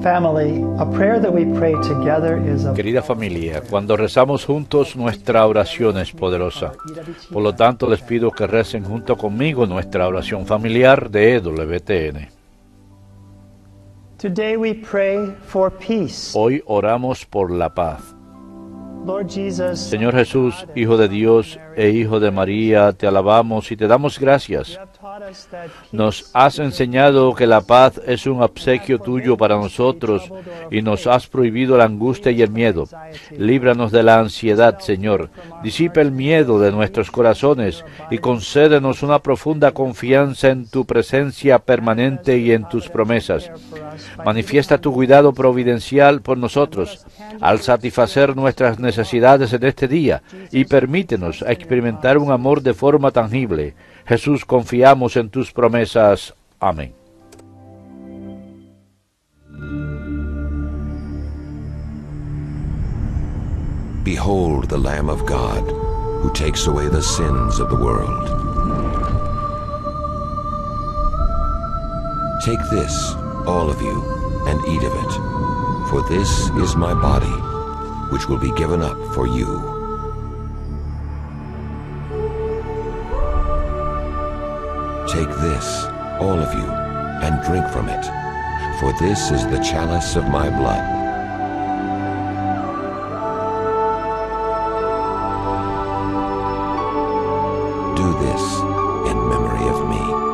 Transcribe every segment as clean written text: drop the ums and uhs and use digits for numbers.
Family, a prayer that we pray together is a... Querida familia, cuando rezamos juntos, nuestra oración es poderosa. Por lo tanto, les pido que recen junto conmigo nuestra oración familiar de EWTN. Today we pray for peace. Hoy oramos por la paz. Lord Jesus, Señor Jesús, Hijo de Dios e Hijo de María, te alabamos y te damos gracias. you have taught us that peace Nos has enseñado que la paz es un obsequio tuyo para nosotros y nos has prohibido la angustia y el miedo. Líbranos de la ansiedad, Señor. Disipa el miedo de nuestros corazones y concédenos una profunda confianza en tu presencia permanente y en tus promesas. Manifiesta tu cuidado providencial por nosotros al satisfacer nuestras necesidades en este día y permítenos experimentar un amor de forma tangible. Jesús, confiamos en tus promesas. Amén. Behold the Lamb of God, who takes away the sins of the world. Take this, all of you, and eat of it, for this is my body, which will be given up for you. Take this, all of you, and drink from it, for this is the chalice of my blood. Do this in memory of me.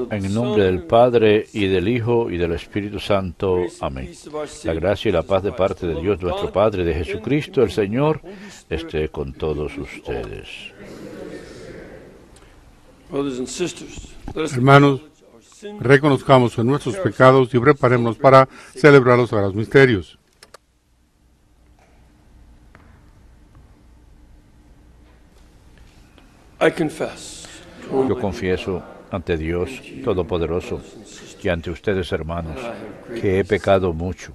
En el nombre del Padre, y del Hijo, y del Espíritu Santo. Amén. La gracia y la paz de parte de Dios nuestro Padre, de Jesucristo el Señor, esté con todos ustedes. Hermanos, reconozcamos en nuestros pecados y preparémonos para celebrar los sagrados misterios. Yo confieso ante Dios Todopoderoso y ante ustedes, hermanos, que he pecado mucho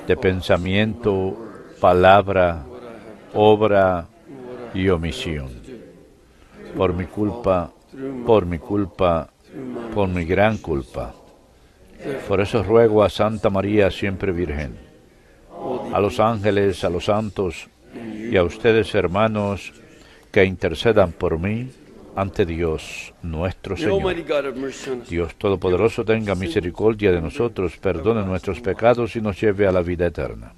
de pensamiento, palabra, obra y omisión. Por mi culpa, por mi gran culpa. Por eso ruego a Santa María, siempre Virgen, a los ángeles, a los santos y a ustedes, hermanos, que intercedan por mí ante Dios nuestro Señor. Dios Todopoderoso tenga misericordia de nosotros, perdone nuestros pecados y nos lleve a la vida eterna.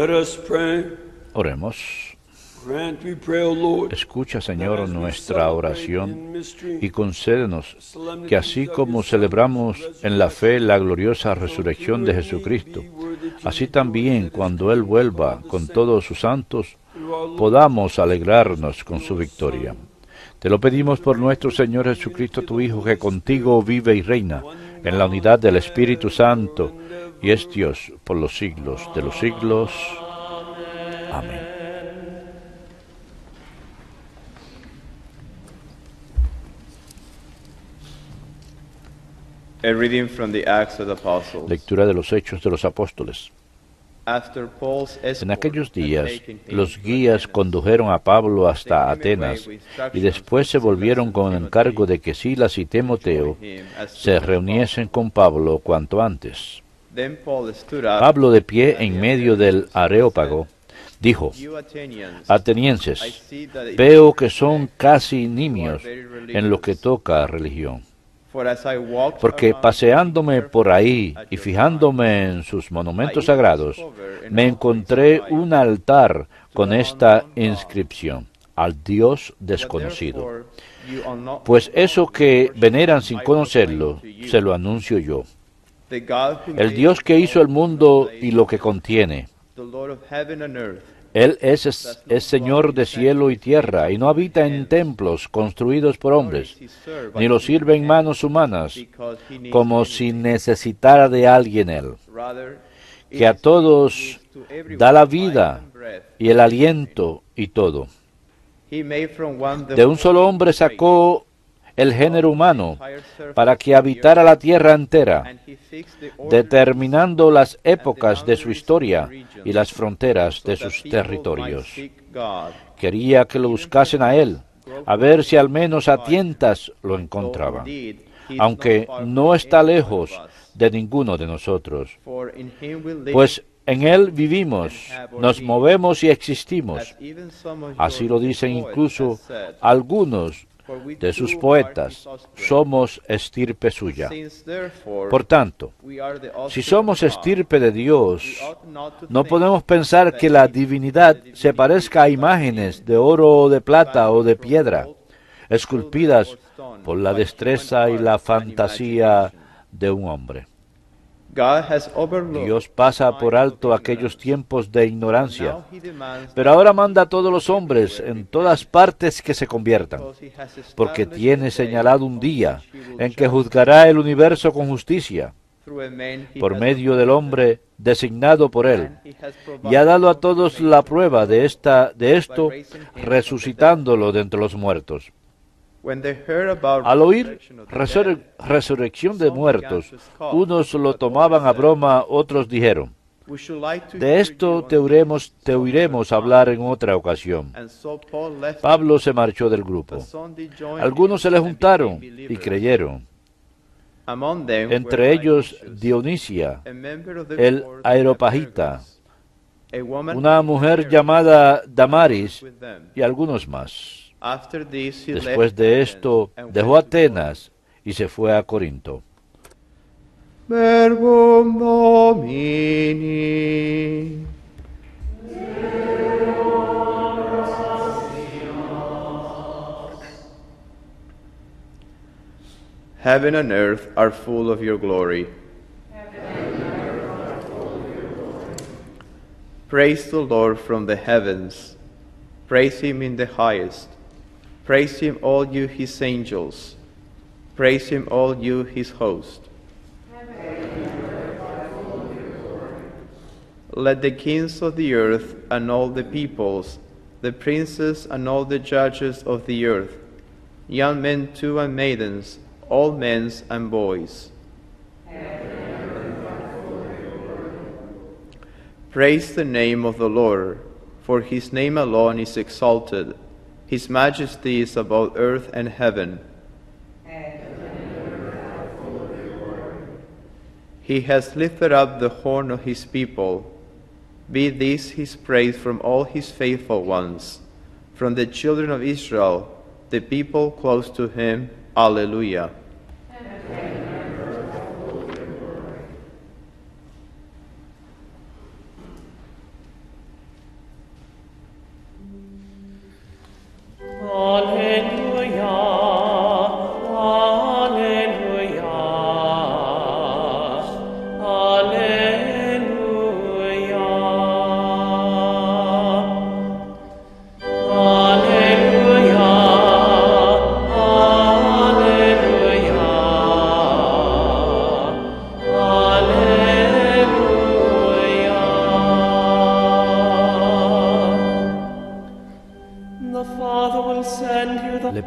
Let us pray. Oremos. Grant, we pray, O Lord, Escucha, Señor, nuestra oración y concédenos que así como celebramos en la fe la gloriosa resurrección de Jesucristo, así también cuando Él vuelva con todos sus santos, podamos alegrarnos con su victoria. Te lo pedimos por nuestro Señor Jesucristo, tu Hijo, que contigo vive y reina en la unidad del Espíritu Santo y es Dios por los siglos de los siglos. Amén. A reading from the Acts of the Apostles. Lectura de los Hechos de los Apóstoles. After Paul's escort En aquellos días, had taken him los to guías Athens, condujeron a Pablo hasta they came Atenas away with y instructions después se from volvieron Silas con and encargo Timothy de que Silas y Timoteo to him as soon se as reuniesen con Pablo cuanto antes. possible. Then Paul stood up Pablo, de pie at en the medio del Athenians and Areópago, dijo: said, "You Athenians, Atenienses, I see that in veo your que son respect casi you are nimios very en lo que religious. toca a religión. For as I walked Porque around paseándome looking por ahí carefully at y your fijándome en sus monumentos I sagrados, discovered an me altar encontré inscribed un altar con the esta unknown God. inscripción: al Dios But desconocido. therefore you are not Pues eso que worship, veneran sin I conocerlo, proclaim to you. se lo anuncio yo. The God who El made Dios the que hizo el world mundo and the y lo que contiene. the Lord of heaven and earth, Él es Señor de cielo y tierra, y no habita en templos construidos por hombres, ni lo sirve en manos humanas, como si necesitara de alguien Él, que a todos da la vida y el aliento y todo. De un solo hombre sacó el género humano para que habitara la tierra entera, determinando las épocas de su historia y las fronteras de sus territorios. Quería que lo buscasen a Él, a ver si al menos a tientas lo encontraban, aunque no está lejos de ninguno de nosotros, pues en Él vivimos, nos movemos y existimos. Así lo dicen incluso algunos de sus poetas: somos estirpe suya. Por tanto, si somos estirpe de Dios, no podemos pensar que la divinidad se parezca a imágenes de oro o de plata o de piedra, esculpidas por la destreza y la fantasía de un hombre. Dios pasa por alto aquellos tiempos de ignorancia, pero ahora manda a todos los hombres en todas partes que se conviertan, porque tiene señalado un día en que juzgará el universo con justicia, por medio del hombre designado por Él, y ha dado a todos la prueba de esto, resucitándolo de entre los muertos. Al oír resurrección de muertos, unos lo tomaban a broma, otros dijeron: de esto te oiremos hablar en otra ocasión. Pablo se marchó del grupo. Algunos se le juntaron y creyeron, entre ellos Dionisia, el Areopagita, una mujer llamada Damaris y algunos más. Después de esto, dejó Atenas y se fue a Corinto. Verbum Domini. Heaven and earth are full of your glory. Praise the Lord from the heavens. Praise him in the highest. Praise him, all you his angels. Praise him, all you his host. Let the kings of the earth and all the peoples, the princes and all the judges of the earth, young men too and maidens, all men and boys. Praise the name of the Lord, for his name alone is exalted. His majesty is above earth and heaven. He has lifted up the horn of his people. Be this his praise from all his faithful ones, from the children of Israel, the people close to him. Alleluia.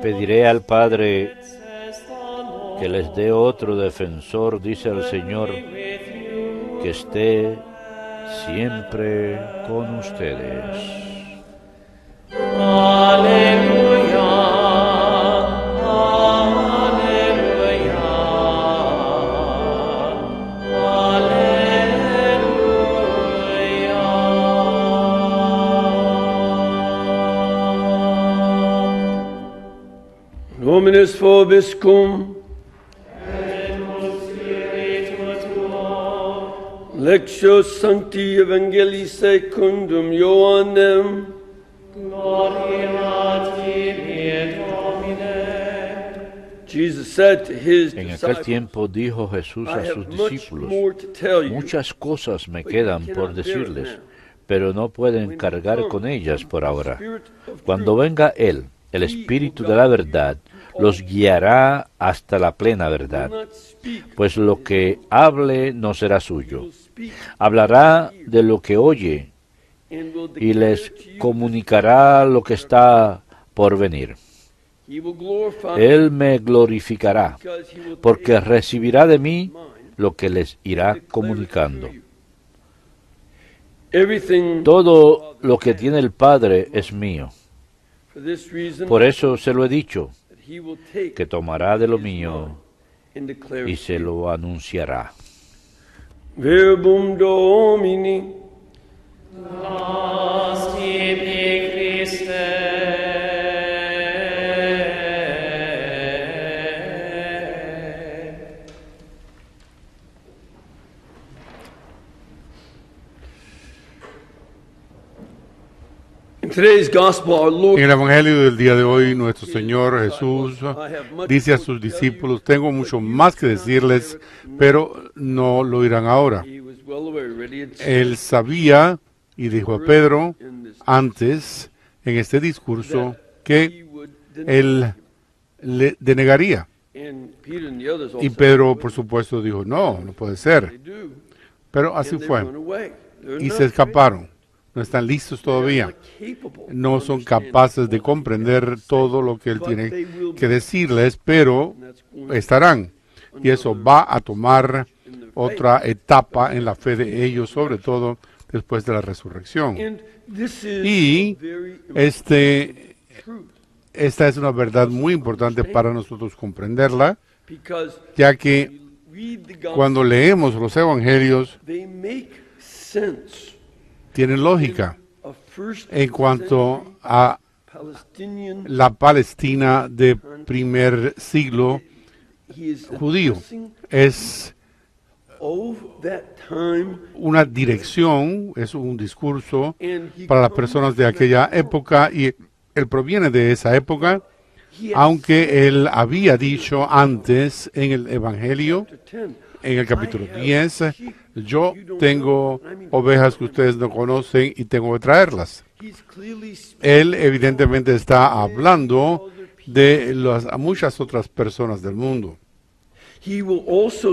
pediré al Padre que les dé otro defensor, dice el Señor, que esté siempre con ustedes. Aleluya, Dominus vobiscum, Lectio Sancti Evangelii secundum Ioannem, Gloria tibi, Domine. Jesus said to his En aquel disciples, tiempo dijo Jesús I a sus have much discípulos, more to tell you, muchas cosas me but you quedan por cannot bear it decirles, now. pero no pueden cargar con ellas por ahora. Cuando venga Él, el Espíritu de la verdad, los guiará hasta la plena verdad, pues lo que hable no será suyo. Hablará de lo que oye y les comunicará lo que está por venir. Él me glorificará, porque recibirá de mí lo que les irá comunicando. Todo lo que tiene el Padre es mío. Por eso se lo he dicho, que tomará de lo mío y se lo anunciará. Verbum Domini. En el Evangelio del día de hoy, nuestro Señor Jesús dice a sus discípulos, tengo mucho más que decirles, pero no lo oirán ahora. Él sabía y dijo a Pedro antes en este discurso que él le denegaría. Y Pedro, por supuesto, dijo, no puede ser. Pero así fue. Y se escaparon. No están listos todavía. No son capaces de comprender todo lo que Él tiene que decirles, pero estarán. Y eso va a tomar otra etapa en la fe de ellos, sobre todo después de la resurrección. Y esta es una verdad muy importante para nosotros comprenderla, ya que cuando leemos los evangelios, tienen lógica en cuanto a la Palestina de primer siglo judío. Es una dirección, es un discurso para las personas de aquella época, y él proviene de esa época, aunque él había dicho antes en el Evangelio, en el capítulo 10, yo tengo ovejas que ustedes no conocen y tengo que traerlas. Él evidentemente está hablando de muchas otras personas del mundo.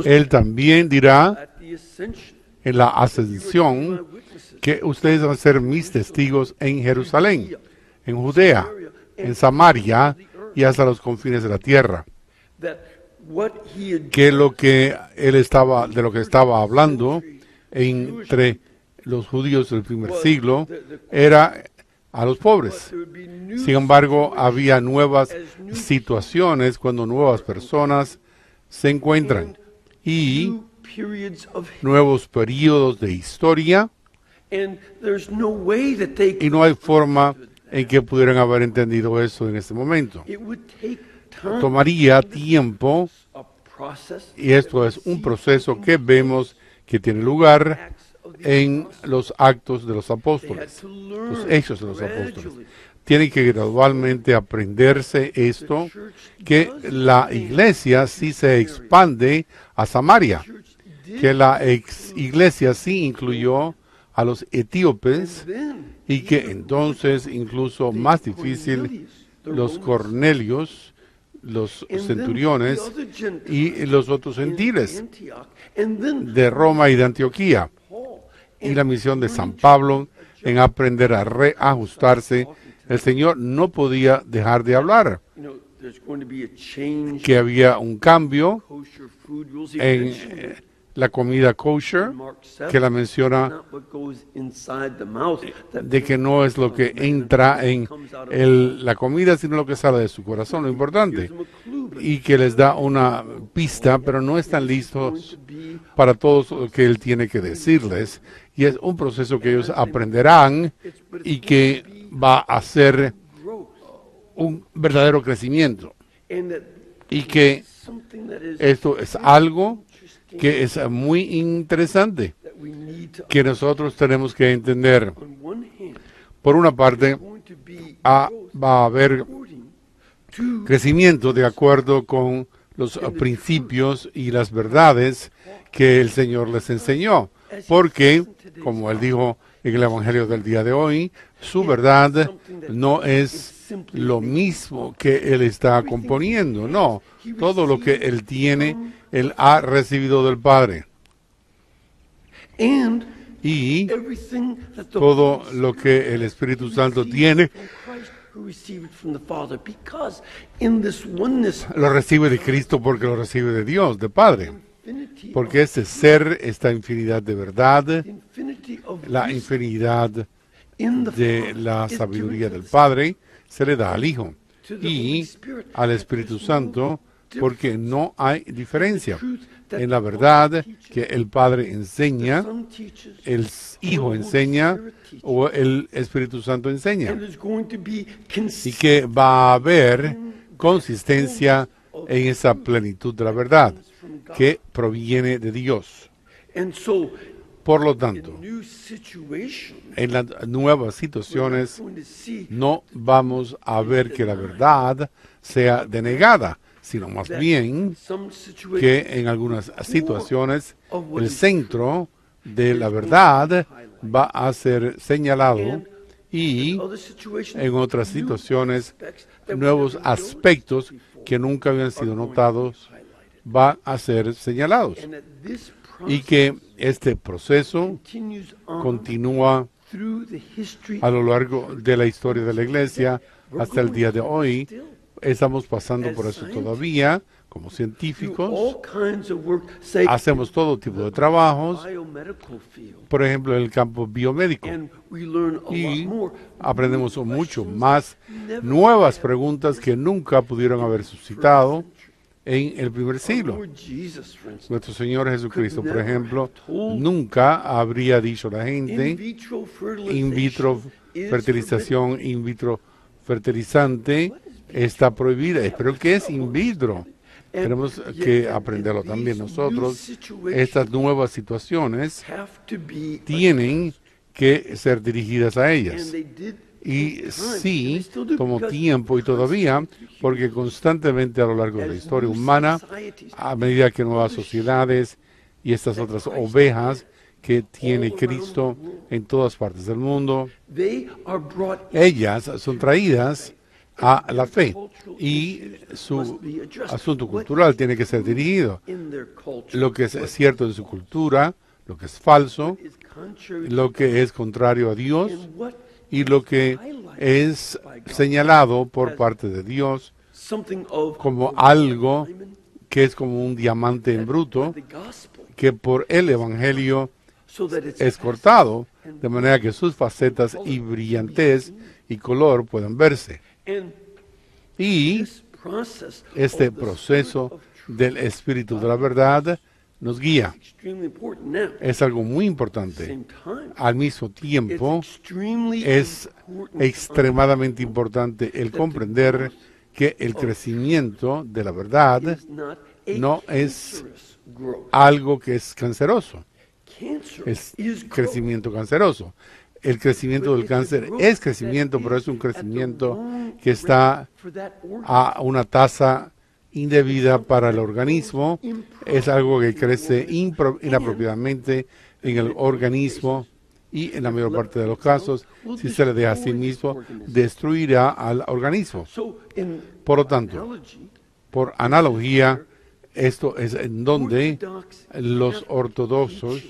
Él también dirá en la ascensión que ustedes van a ser mis testigos en Jerusalén, en Judea, en Samaria y hasta los confines de la tierra. Que de lo que estaba hablando entre los judíos del primer siglo era a los pobres. Sin embargo, había nuevas situaciones cuando nuevas personas se encuentran y nuevos periodos de historia, y no hay forma en que pudieran haber entendido eso en este momento. Tomaría tiempo, y esto es un proceso que vemos que tiene lugar en los actos de los apóstoles, los hechos de los apóstoles. Tienen que gradualmente aprenderse esto, que la iglesia sí se expande a Samaria, que la iglesia sí incluyó a los etíopes, y que entonces, incluso más difícil, los Cornelios, los centuriones y los otros gentiles de Roma y de Antioquía, y la misión de San Pablo en aprender a reajustarse. El Señor no podía dejar de hablar. que había un cambio en la comida kosher, que la menciona de que no es lo que entra en la comida, sino lo que sale de su corazón, lo importante. Y que les da una pista, pero no están listos para todo lo que él tiene que decirles. Y es un proceso que ellos aprenderán y que va a ser un verdadero crecimiento. Y que esto es algo que es muy interesante, que nosotros tenemos que entender. Por una parte, va a haber crecimiento de acuerdo con los principios y las verdades que el Señor les enseñó, porque, como él dijo en el Evangelio del día de hoy, su verdad no es lo mismo que él está componiendo, no, todo lo que él tiene, él ha recibido del Padre. Y todo lo que el Espíritu Santo tiene, lo recibe de Cristo porque lo recibe de Dios, de Padre. Porque este ser, esta infinidad de verdad, la infinidad de la sabiduría del Padre, se le da al Hijo y al Espíritu Santo, porque no hay diferencia en la verdad que el Padre enseña, el Hijo enseña o el Espíritu Santo enseña. Y que va a haber consistencia en esa plenitud de la verdad que proviene de Dios. Por lo tanto, en las nuevas situaciones no vamos a ver que la verdad sea denegada, sino más bien que en algunas situaciones el centro de la verdad va a ser señalado y en otras situaciones nuevos aspectos que nunca habían sido notados van a ser señalados. Y que este proceso continúa a lo largo de la historia de la Iglesia hasta el día de hoy. Estamos pasando por eso todavía, como científicos. Hacemos todo tipo de trabajos, por ejemplo, en el campo biomédico. Y aprendemos mucho más, nuevas preguntas que nunca pudieron haber suscitado en el primer siglo. Nuestro Señor Jesucristo, por ejemplo, nunca habría dicho a la gente in vitro fertilización, in vitro fertilizante está prohibida. Pero ¿qué es in vitro? Tenemos que aprenderlo también nosotros. Estas nuevas situaciones tienen que ser dirigidas a ellas. Y sí, tomó tiempo y todavía, porque constantemente a lo largo de la historia humana, a medida que nuevas sociedades y estas otras ovejas que tiene Cristo en todas partes del mundo, ellas son traídas a la fe y su asunto cultural tiene que ser dirigido. Lo que es cierto en su cultura, lo que es falso, lo que es contrario a Dios, y lo que es señalado por parte de Dios como algo que es como un diamante en bruto, que por el Evangelio es cortado, de manera que sus facetas y brillantez y color puedan verse. Y este proceso del Espíritu de la verdad nos guía. Es algo muy importante. Al mismo tiempo, es extremadamente importante el comprender que el crecimiento de la verdad no es algo que es canceroso. Es crecimiento canceroso. El crecimiento del cáncer es crecimiento, pero es un crecimiento que está a una tasa indebida para el organismo, es algo que crece inapropiadamente en el organismo y en la mayor parte de los casos, si se le deja a sí mismo, destruirá al organismo. Por lo tanto, por analogía, esto es en donde los ortodoxos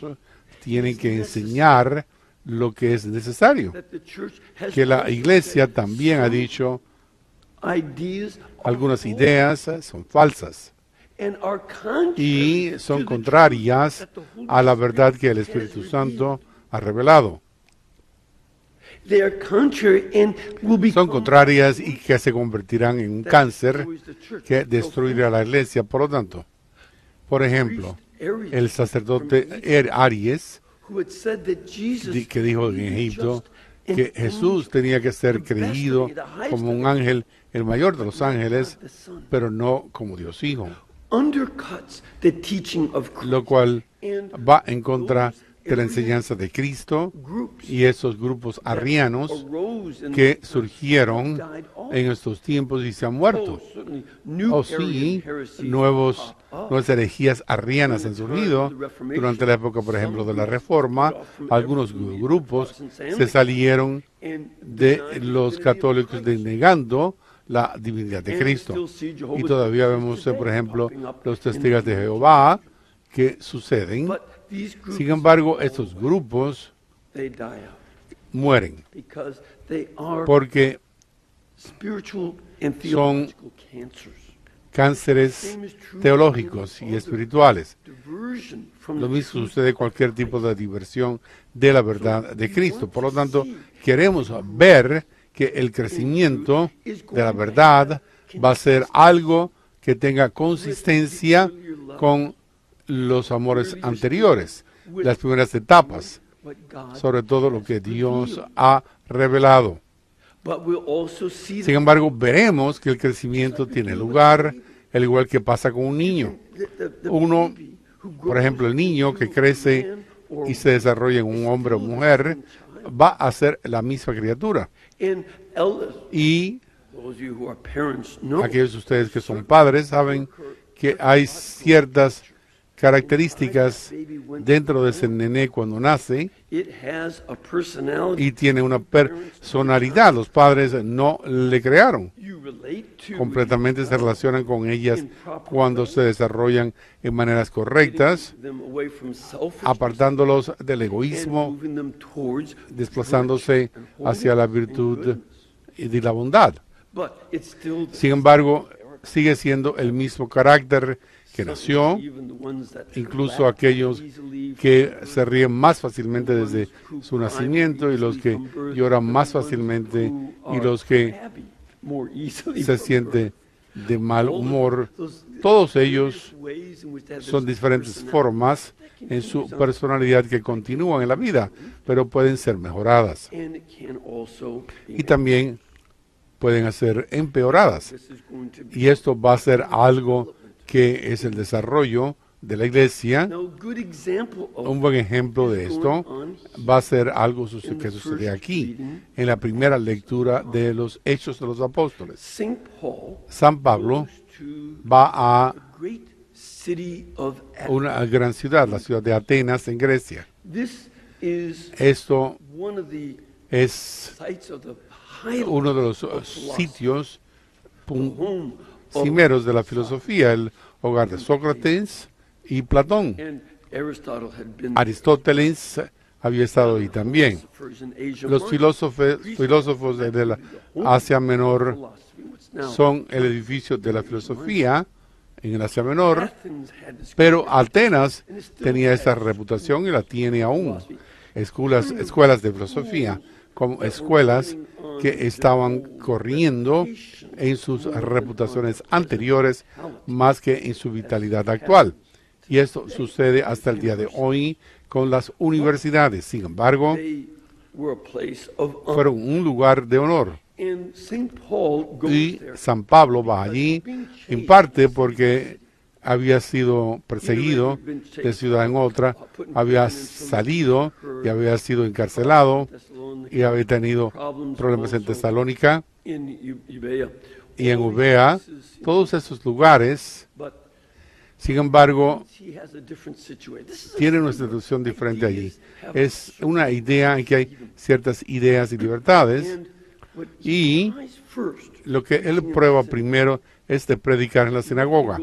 tienen que enseñar lo que es necesario, que la Iglesia también ha dicho Algunas ideas son falsas y son contrarias a la verdad que el Espíritu Santo ha revelado. Son contrarias y que se convertirán en un cáncer que destruirá la iglesia. Por lo tanto, por ejemplo, el sacerdote Aries, que dijo en Egipto que Jesús tenía que ser creído como un ángel, el mayor de los ángeles, pero no como Dios Hijo, lo cual va en contra de la enseñanza de Cristo, y esos grupos arrianos que surgieron en estos tiempos y se han muerto. Sí, nuevas herejías arrianas han surgido durante la época, por ejemplo, de la Reforma. Algunos grupos se salieron de los católicos denegando la divinidad de Cristo. Y todavía vemos, por ejemplo, los testigos de Jehová que suceden. Sin embargo, estos grupos mueren porque son cánceres teológicos y espirituales. Lo mismo sucede en cualquier tipo de diversión de la verdad de Cristo. Por lo tanto, queremos ver que el crecimiento de la verdad va a ser algo que tenga consistencia con los amores anteriores, las primeras etapas, sobre todo lo que Dios ha revelado. Sin embargo, veremos que el crecimiento tiene lugar, al igual que pasa con un niño. Por ejemplo, el niño que crece y se desarrolla en un hombre o mujer, va a ser la misma criatura. Y aquellos de ustedes que son padres saben que hay ciertas características dentro de ese nené cuando nace, y tiene una personalidad. Los padres no le crearon. Completamente se relacionan con ellas cuando se desarrollan en maneras correctas, apartándolos del egoísmo, desplazándose hacia la virtud y de la bondad. Sin embargo, sigue siendo el mismo carácter que nació. Incluso aquellos que se ríen más fácilmente desde su nacimiento, y los que lloran más fácilmente, y los que se sienten de mal humor, todos ellos son diferentes formas en su personalidad que continúan en la vida, pero pueden ser mejoradas y también pueden ser empeoradas. Y esto va a ser algo que es el desarrollo de la iglesia. Un buen ejemplo de esto va a ser algo que sucede aquí, en la primera lectura de los Hechos de los Apóstoles. San Pablo va a una gran ciudad, la ciudad de Atenas, en Grecia. Esto es uno de los sitios cimeros de la filosofía, el hogar de Sócrates y Platón. Aristóteles había estado ahí también. Los filósofos de la Asia Menor son el edificio de la filosofía en el Asia Menor, pero Atenas tenía esa reputación y la tiene aún. Escuelas de filosofía, como escuelas que estaban corriendo en sus reputaciones anteriores más que en su vitalidad actual. Y esto sucede hasta el día de hoy con las universidades. Sin embargo, fueron un lugar de honor. Y San Pablo va allí, en parte porque había sido perseguido de ciudad en otra, había salido y había sido encarcelado, y había tenido problemas en Tesalónica y en Eubea, todos esos lugares. Sin embargo, tiene una situación diferente allí. Es una idea en que hay ciertas ideas y libertades, y lo que él prueba primero es de predicar en la sinagoga.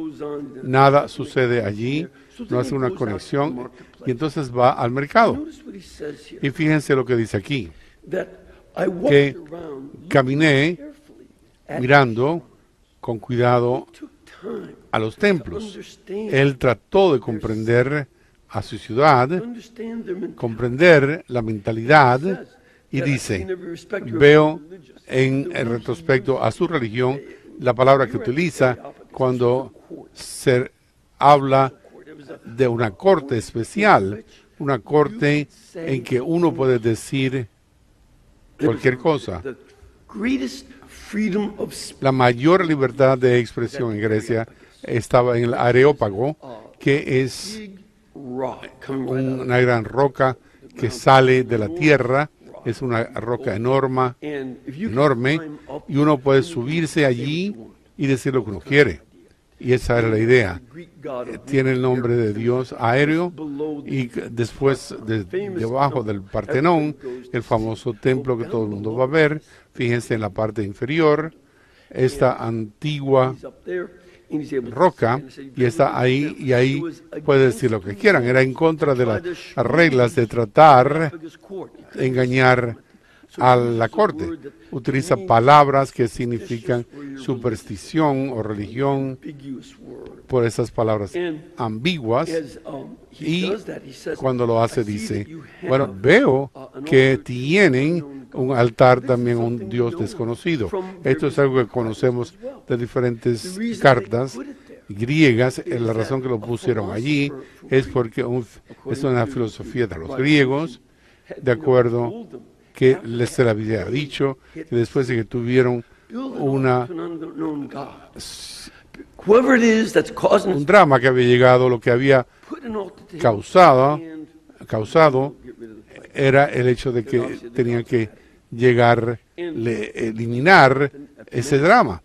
Nada sucede allí, no hace una conexión, y entonces va al mercado. Y fíjense lo que dice aquí, que caminé mirando con cuidado a los templos. Él trató de comprender a su ciudad, comprender la mentalidad, y dice, veo en el retrospecto a su religión la palabra que utiliza cuando se habla de una corte especial, una corte en que uno puede decir cualquier cosa. La mayor libertad de expresión en Grecia estaba en el Areópago, que es una gran roca que sale de la tierra. Es una roca enorme, y uno puede subirse allí y decir lo que uno quiere. Y esa era la idea. Tiene el nombre de Dios aéreo, y después, debajo del Partenón, el famoso templo que todo el mundo va a ver. Fíjense en la parte inferior, esta antigua roca, y está ahí, y ahí puede decir lo que quieran. Era en contra de las reglas de tratar de engañar a la corte. Utiliza palabras que significan superstición o religión por esas palabras ambiguas, y cuando lo hace dice, bueno, veo que tienen un altar también a un Dios desconocido. Esto es algo que conocemos de diferentes cartas griegas. La razón que lo pusieron allí es porque es una filosofía de los griegos, de acuerdo que se le había dicho que después de que tuvieron un drama que había llegado, lo que había causado era el hecho de que tenían que eliminar ese drama.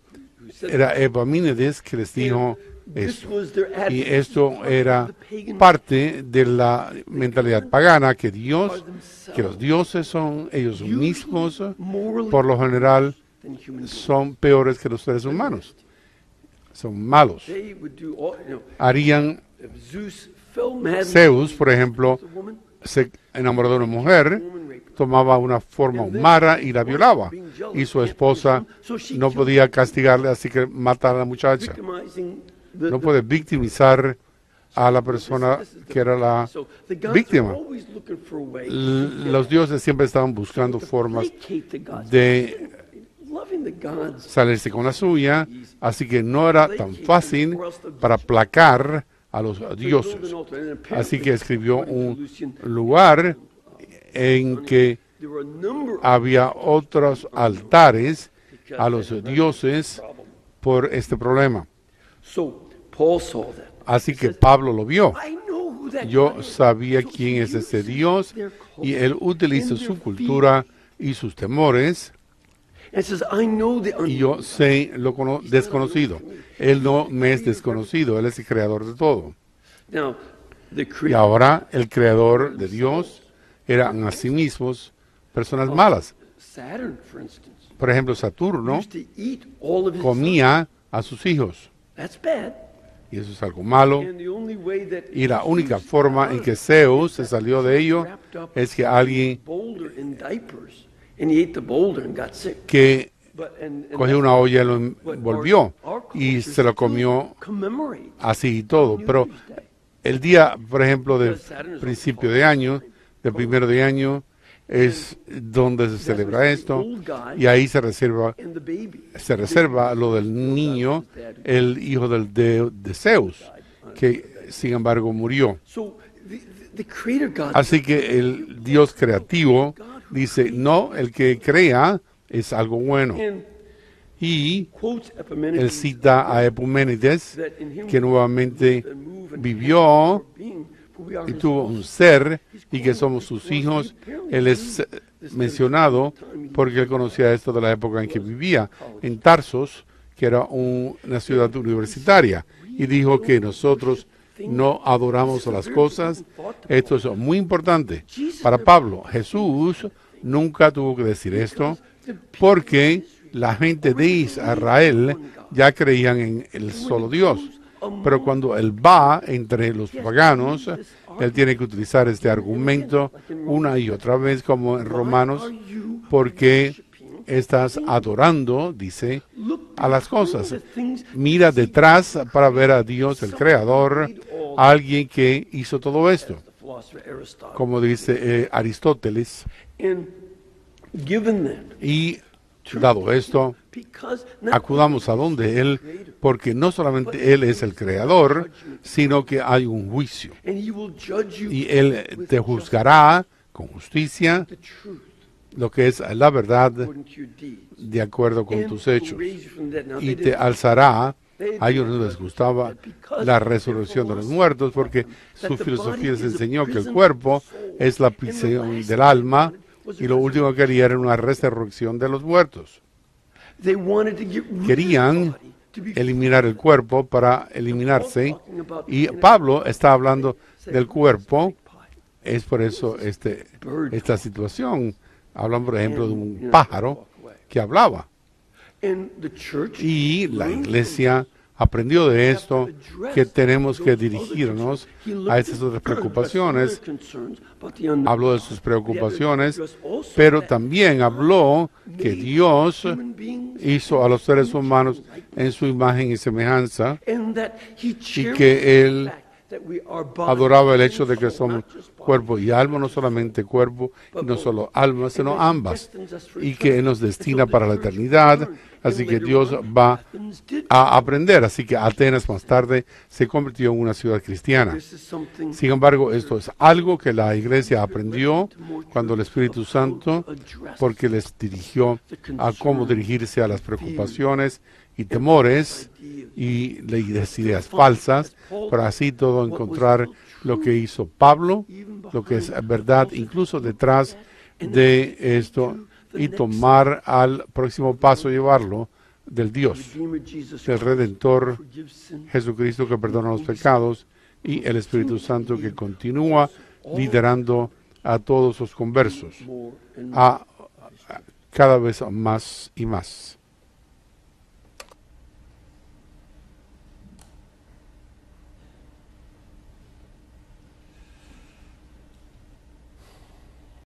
Era Epimenides que les dijo esto, y esto era parte de la mentalidad pagana, que los dioses son ellos mismos, por lo general son peores que los seres humanos, son malos. Zeus, por ejemplo, se enamoró de una mujer, tomaba una forma humana y la violaba, y su esposa no podía castigarle, así que mata a la muchacha. No puede victimizar a la persona que era la víctima. Los dioses siempre estaban buscando formas de salirse con la suya, así que no era tan fácil para aplacar a los dioses. Así que escribió un lugar en que había otros altares a los dioses por este problema. Así que Pablo lo vio. Yo sabía quién es ese Dios, y él utiliza su cultura y sus temores. Y yo sé lo desconocido. Él no me es desconocido, él es el creador de todo. Y ahora el creador de Dios eran a sí mismos personas malas. Por ejemplo, Saturno comía a sus hijos. Y eso es algo malo. Y la única forma en que Zeus se salió de ello es que alguien que cogió una olla y lo envolvió y se lo comió así y todo. Pero el día, por ejemplo, del principio de año, del primero de año, es donde se celebra esto, y ahí se reserva lo del niño, el hijo de Zeus, que sin embargo murió. Así que el Dios creativo dice, no, el que crea es algo bueno. Y él cita a Epimenides, que nuevamente vivió y tuvo un ser, y que somos sus hijos. Él es mencionado porque él conocía esto de la época en que vivía en Tarsos, que era una ciudad universitaria, y dijo que nosotros no adoramos a las cosas. Esto es muy importante para Pablo. Jesús nunca tuvo que decir esto, porque la gente de Israel ya creían en el solo Dios. Pero cuando él va entre los paganos, él tiene que utilizar este argumento una y otra vez, como en Romanos, porque estás adorando, dice, a las cosas. Mira detrás para ver a Dios, el Creador, alguien que hizo todo esto. Como dice Aristóteles. Y dado esto, acudamos a donde Él, porque no solamente Él es el Creador, sino que hay un juicio. Y Él te juzgará con justicia lo que es la verdad de acuerdo con tus hechos. Y te alzará. A ellos no les gustaba la resurrección de los muertos porque su filosofía les enseñó que el cuerpo es la prisión del alma y lo último que querían era una resurrección de los muertos. Querían eliminar el cuerpo para eliminarse y Pablo está hablando del cuerpo. Es por eso esta situación. Hablan, por ejemplo, de un pájaro que hablaba. Y la iglesia aprendió de esto que tenemos que dirigirnos a estas otras preocupaciones. Habló de sus preocupaciones, pero también habló que Dios hizo a los seres humanos en su imagen y semejanza y que Él adoraba el hecho de que somos cuerpo y alma, no solamente cuerpo y no solo alma, sino ambas, y que nos destina para la eternidad. Así que Dios va a aprender. Así que Atenas más tarde se convirtió en una ciudad cristiana. Sin embargo, esto es algo que la iglesia aprendió cuando el Espíritu Santo, porque les dirigió a cómo dirigirse a las preocupaciones y temores y las ideas falsas, para así todo encontrar lo que hizo Pablo, lo que es verdad, incluso detrás de esto, y tomar al próximo paso, llevarlo del Dios, del Redentor Jesucristo que perdona los pecados y el Espíritu Santo que continúa liderando a todos los conversos a cada vez más y más.